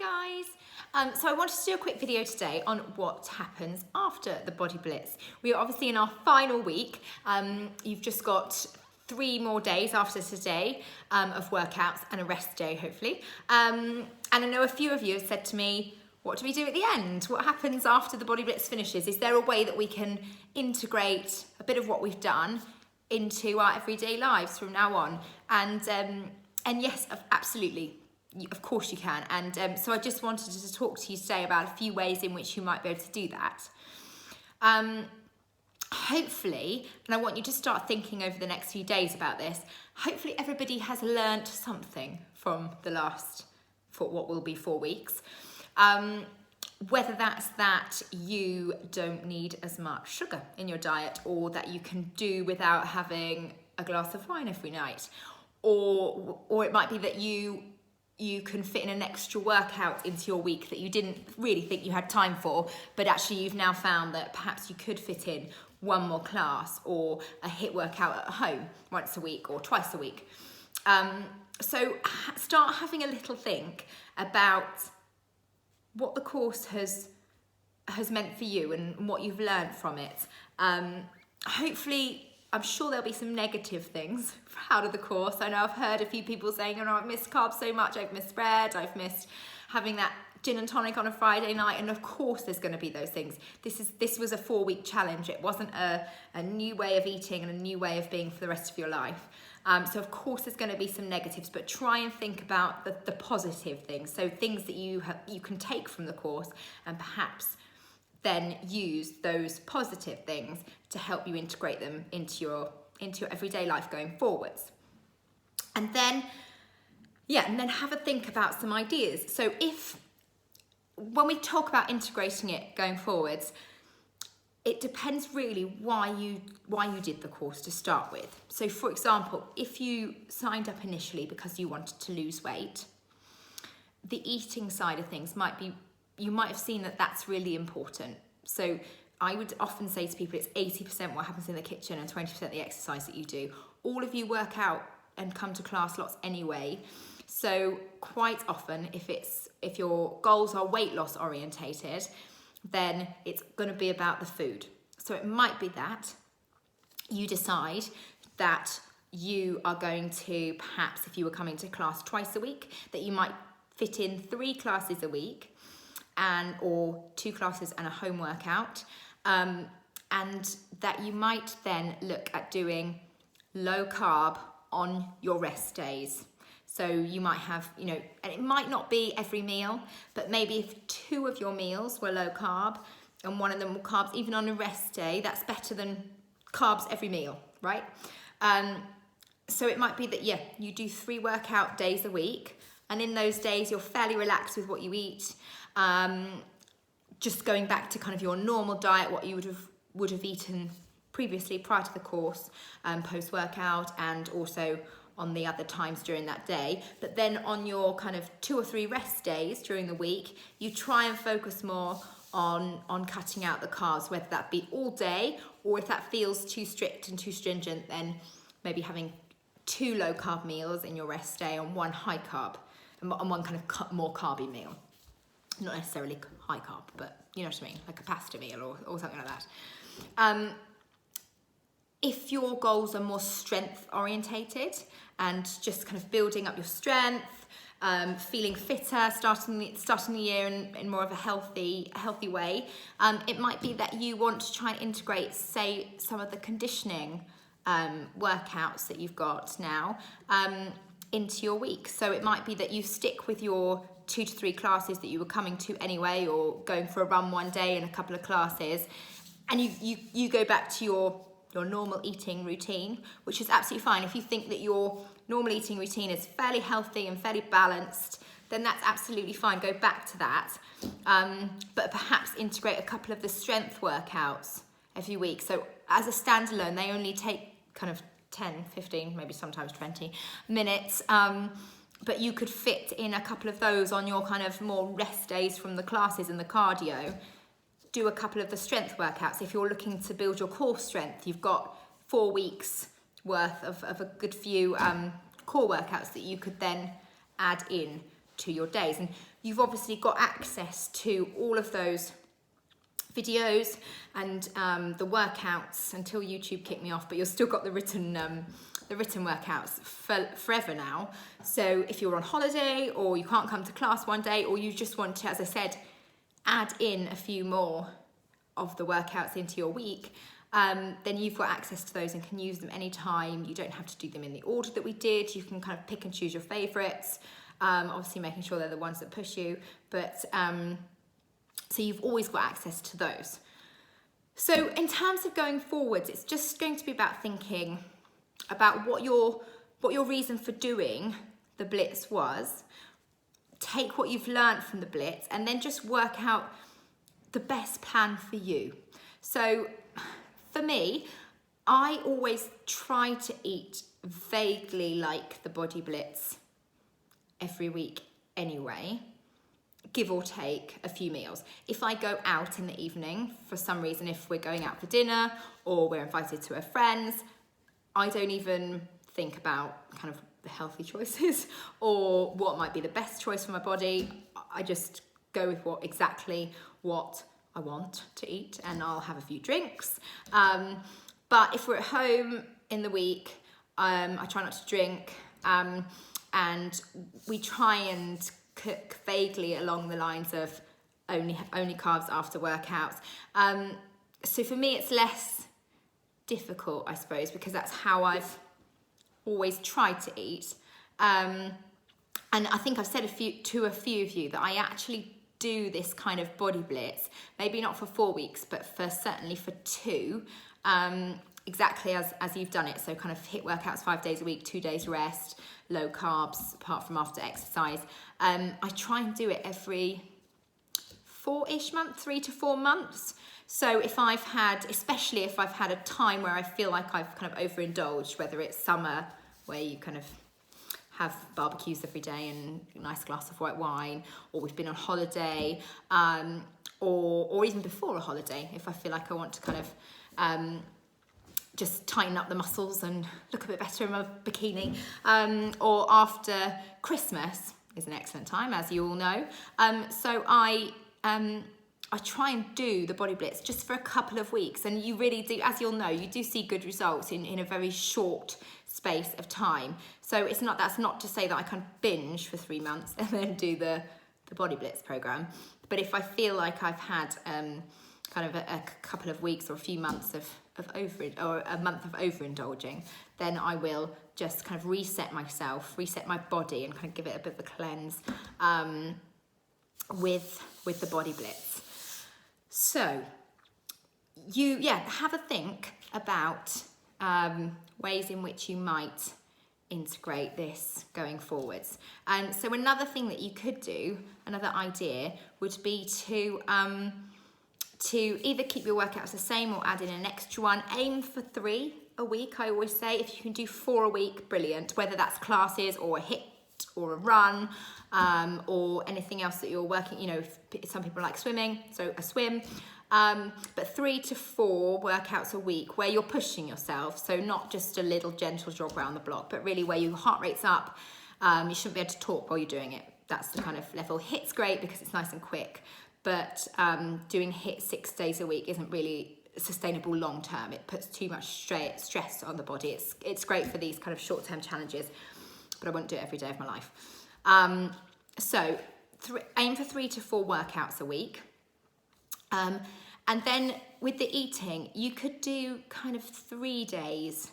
Hi guys. So I wanted to do a quick video today on what happens after the Body Blitz. We are obviously in our final week. You've just got 3 more days after today of workouts and a rest day, hopefully. And I know a few of you have said to me, what do we do at the end? What happens after the Body Blitz finishes? Is there a way that we can integrate a bit of what we've done into our everyday lives from now on? And yes, absolutely. Of course you can. And so I just wanted to talk to you today about a few ways in which you might be able to do that. Hopefully, and I want you to start thinking over the next few days about this, hopefully everybody has learnt something from the last, for what will be 4 weeks. Whether that's that you don't need as much sugar in your diet, or that you can do without having a glass of wine every night, or it might be that you can fit in an extra workout into your week that you didn't really think you had time for, but actually you've now found that perhaps you could fit in 1 more class or a HIIT workout at home once a week or twice a week. So start having a little think about what the course has meant for you and what you've learned from it. Hopefully, I'm sure there'll be some negative things out of the course. I know I've heard a few people saying, oh no, I've missed carbs so much, I've missed bread, I've missed having that gin and tonic on a Friday night, and of course there's going to be those things. This was a 4-week challenge. It wasn't a new way of eating and a new way of being for the rest of your life. So of course there's going to be some negatives, but try and think about the positive things. So things that you can take from the course, and perhaps then use those positive things to help you integrate them into your everyday life going forwards. And then have a think about some ideas. So when we talk about integrating it going forwards, it depends really why you did the course to start with. So for example, if you signed up initially because you wanted to lose weight, the eating side of things you might have seen that that's really important. So I would often say to people, it's 80% what happens in the kitchen and 20% the exercise that you do. All of you work out and come to class lots anyway. So quite often, if your goals are weight loss orientated, then it's going to be about the food. So it might be that you decide that you are going to, perhaps if you were coming to class twice a week, that you might fit in 3 classes a week, or 2 classes and a home workout, and that you might then look at doing low carb on your rest days. So you might have, and it might not be every meal, but maybe if 2 of your meals were low carb and 1 of them were carbs, even on a rest day, that's better than carbs every meal, right? So it might be that, you do 3 workout days a week, and in those days you're fairly relaxed with what you eat, just going back to kind of your normal diet, what you would have eaten previously prior to the course, post-workout, and also on the other times during that day. But then on your kind of 2 or 3 rest days during the week, you try and focus more on cutting out the carbs, whether that be all day, or if that feels too strict and too stringent, then maybe having 2 low carb meals in your rest day and 1 high carb, and 1 kind of more carby meal. Not necessarily high carb, but you know what I mean, like a pasta meal or something like that. If your goals are more strength orientated and just kind of building up your strength, feeling fitter, starting the year in more of a healthy way, it might be that you want to try and integrate, say, some of the conditioning workouts that you've got now into your week. So it might be that you stick with your 2 to 3 classes that you were coming to anyway, or going for a run one day and a couple of classes, and you go back to your normal eating routine, which is absolutely fine. If you think that your normal eating routine is fairly healthy and fairly balanced, then that's absolutely fine. Go back to that. But perhaps integrate a couple of the strength workouts every week. So as a standalone, they only take kind of 10, 15, maybe sometimes 20 minutes. But you could fit in a couple of those on your kind of more rest days from the classes and the cardio. Do a couple of the strength workouts. If you're looking to build your core strength, you've got 4 weeks worth of a good few core workouts that you could then add in to your days. And you've obviously got access to all of those videos and the workouts until YouTube kicked me off, but you've still got the written workouts forever now. So if you're on holiday or you can't come to class one day, or you just want to, as I said, add in a few more of the workouts into your week, then you've got access to those and can use them anytime. You don't have to do them in the order that we did. You can kind of pick and choose your favorites, obviously making sure they're the ones that push you, but so you've always got access to those. So in terms of going forwards, it's just going to be about thinking about what your reason for doing the Blitz was. Take what you've learned from the Blitz and then just work out the best plan for you. So for me, I always try to eat vaguely like the Body Blitz every week anyway, give or take a few meals. If I go out in the evening, for some reason, if we're going out for dinner or we're invited to a friend's, I don't even think about kind of the healthy choices or what might be the best choice for my body. I just go with exactly what I want to eat, and I'll have a few drinks. But if we're at home in the week, I try not to drink, and we try and cook vaguely along the lines of only carbs after workouts. So for me, it's less difficult, I suppose, because that's how I've always tried to eat. And I think I've said to a few of you that I actually do this kind of Body Blitz, maybe not for 4 weeks, but certainly for 2, exactly as you've done it. So kind of HIIT workouts 5 days a week, 2 days rest, low carbs apart from after exercise. I try and do it every 4-ish months, 3 to 4 months. So especially if I've had a time where I feel like I've kind of overindulged, whether it's summer where you kind of have barbecues every day and a nice glass of white wine, or we've been on holiday, or even before a holiday, if I feel like I want to kind of just tighten up the muscles and look a bit better in my bikini, or after Christmas is an excellent time, as you all know. So I try and do the Body Blitz just for a couple of weeks, and you really do, as you'll know, you do see good results in a very short space of time. So that's not to say that I can binge for 3 months and then do the Body Blitz program. But if I feel like I've had kind of a couple of weeks or a few months of a month of overindulging, then I will just kind of reset my body, and kind of give it a bit of a cleanse with the Body Blitz. So have a think about ways in which you might integrate this going forwards. And so another thing that you could do, another idea, would be to either keep your workouts the same or add in an extra one. Aim for 3 a week, I always say. If you can do 4 a week, brilliant. Whether that's classes or a HIIT or a run, or anything else that you're working, some people like swimming, so a swim. But 3 to 4 workouts a week where you're pushing yourself. So not just a little gentle jog around the block, but really where your heart rate's up. You shouldn't be able to talk while you're doing it. That's the kind of level. HIIT's great because it's nice and quick, but doing HIIT 6 days a week isn't really sustainable long term. It puts too much stress on the body. It's great for these kind of short-term challenges, but I won't do it every day of my life. So aim for 3 to 4 workouts a week. And then with the eating, you could do kind of 3 days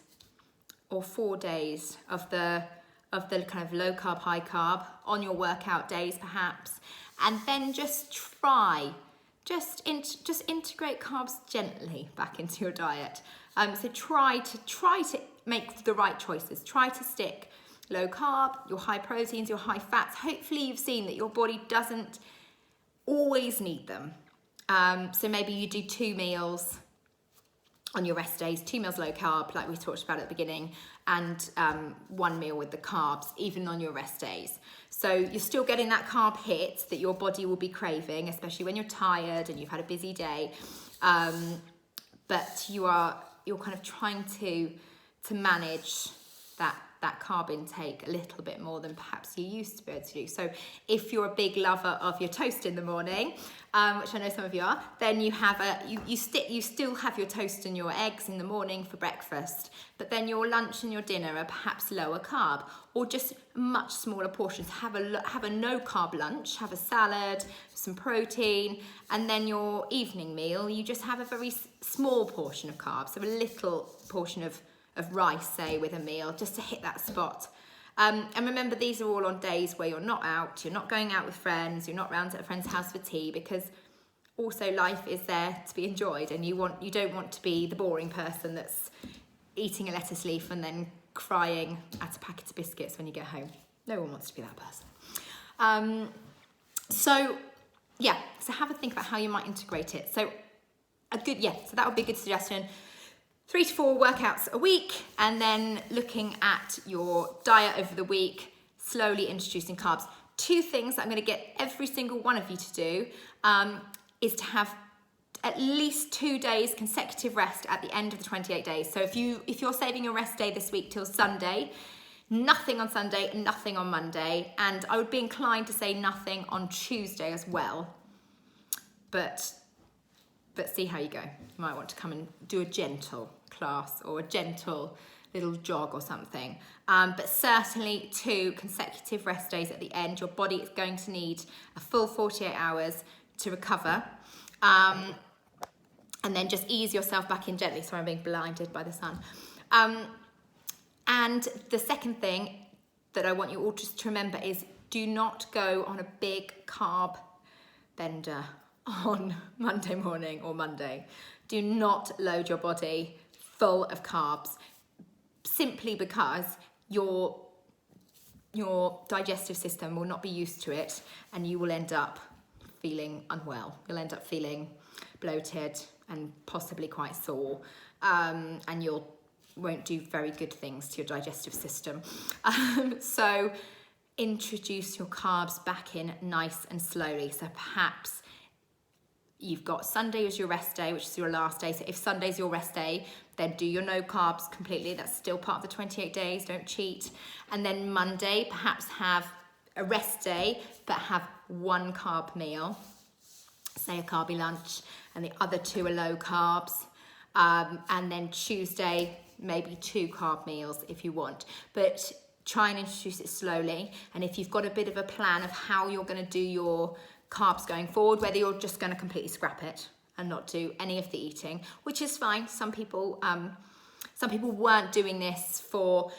or 4 days of the kind of low carb, high carb on your workout days perhaps, and then just integrate carbs gently back into your diet. So try to make the right choices. Try to stick low carb, your high proteins, your high fats. Hopefully you've seen that your body doesn't always need them. So maybe you do 2 meals on your rest days, 2 meals low carb, like we talked about at the beginning, and 1 meal with the carbs, even on your rest days. So you're still getting that carb hit that your body will be craving, especially when you're tired and you've had a busy day. But you're kind of trying to manage that that carb intake a little bit more than perhaps you used to be able to do. So if you're a big lover of your toast in the morning, which I know some of you are, then you have you still have your toast and your eggs in the morning for breakfast, but then your lunch and your dinner are perhaps lower carb or just much smaller portions. Have a no carb lunch, have a salad, some protein, and then your evening meal, you just have a very small portion of carbs, so a little portion of rice, say, with a meal, just to hit that spot. And remember, these are all on days where you're not out, you're not going out with friends, you're not round at a friend's house for tea, because also life is there to be enjoyed, and you don't want to be the boring person that's eating a lettuce leaf and then crying at a packet of biscuits when you get home. No one wants to be that person. So have a think about how you might integrate it. So that would be a good suggestion. 3 to 4 workouts a week, and then looking at your diet over the week, slowly introducing carbs. 2 things that I'm going to get every single one of you to do is to have at least 2 days consecutive rest at the end of the 28 days. So if you're saving your rest day this week till Sunday, nothing on Sunday, nothing on Monday, and I would be inclined to say nothing on Tuesday as well. But see how you go. You might want to come and do a gentle class or a gentle little jog or something. But certainly 2 consecutive rest days at the end. Your body is going to need a full 48 hours to recover. And then just ease yourself back in gently. Sorry, I'm being blinded by the sun. And the second thing that I want you all just to remember is, do not go on a big carb bender on Monday morning or Monday. Do not load your body full of carbs, simply because your digestive system will not be used to it, and you will end up feeling unwell. You'll end up feeling bloated and possibly quite sore, and you'll won't do very good things to your digestive system. So introduce your carbs back in nice and slowly. So perhaps you've got Sunday as your rest day, which is your last day. So if Sunday's your rest day, then do your no carbs completely. That's still part of the 28 days, don't cheat. And then Monday, perhaps have a rest day, but have 1 carb meal, say a carby lunch, and the other 2 are low carbs. And then Tuesday, maybe 2 carb meals if you want, but try and introduce it slowly. And if you've got a bit of a plan of how you're going to do your carbs going forward, whether you're just going to completely scrap it and not do any of the eating, which is fine. Some people weren't doing this for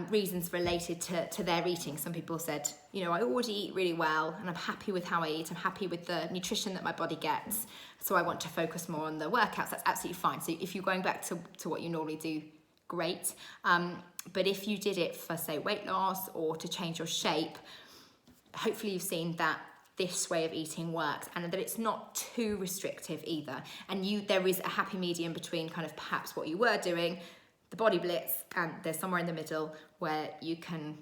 reasons related to their eating. Some people said, I already eat really well and I'm happy with how I eat. I'm happy with the nutrition that my body gets. So I want to focus more on the workouts. That's absolutely fine. So if you're going back to what you normally do, great. But if you did it for, say, weight loss or to change your shape, hopefully you've seen that this way of eating works and that it's not too restrictive either. And there is a happy medium between kind of perhaps what you were doing, the body blitz, and there's somewhere in the middle where you can,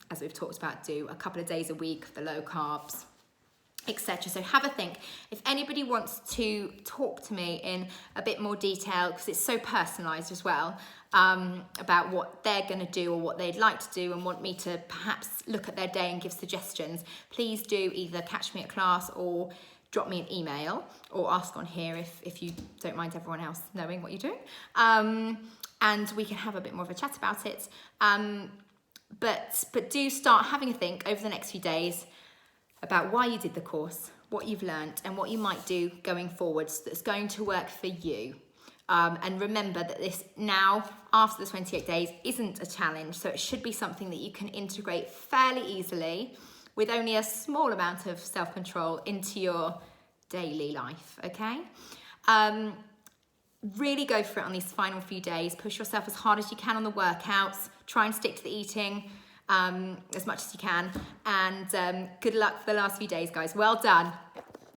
as we've talked about, do a couple of days a week of the low carbs, etc. So have a think. If anybody wants to talk to me in a bit more detail, because it's so personalised as well, about what they're going to do or what they'd like to do and want me to perhaps look at their day and give suggestions, please do either catch me at class or drop me an email or ask on here if you don't mind everyone else knowing what you're doing. And we can have a bit more of a chat about it. But do start having a think over the next few days about why you did the course, what you've learned, and what you might do going forwards that's going to work for you. And remember that this now, after the 28 days, isn't a challenge, so it should be something that you can integrate fairly easily with only a small amount of self-control into your daily life, okay? Really go for it on these final few days. Push yourself as hard as you can on the workouts. Try and stick to the eating as much as you can. And good luck for the last few days, guys. Well done.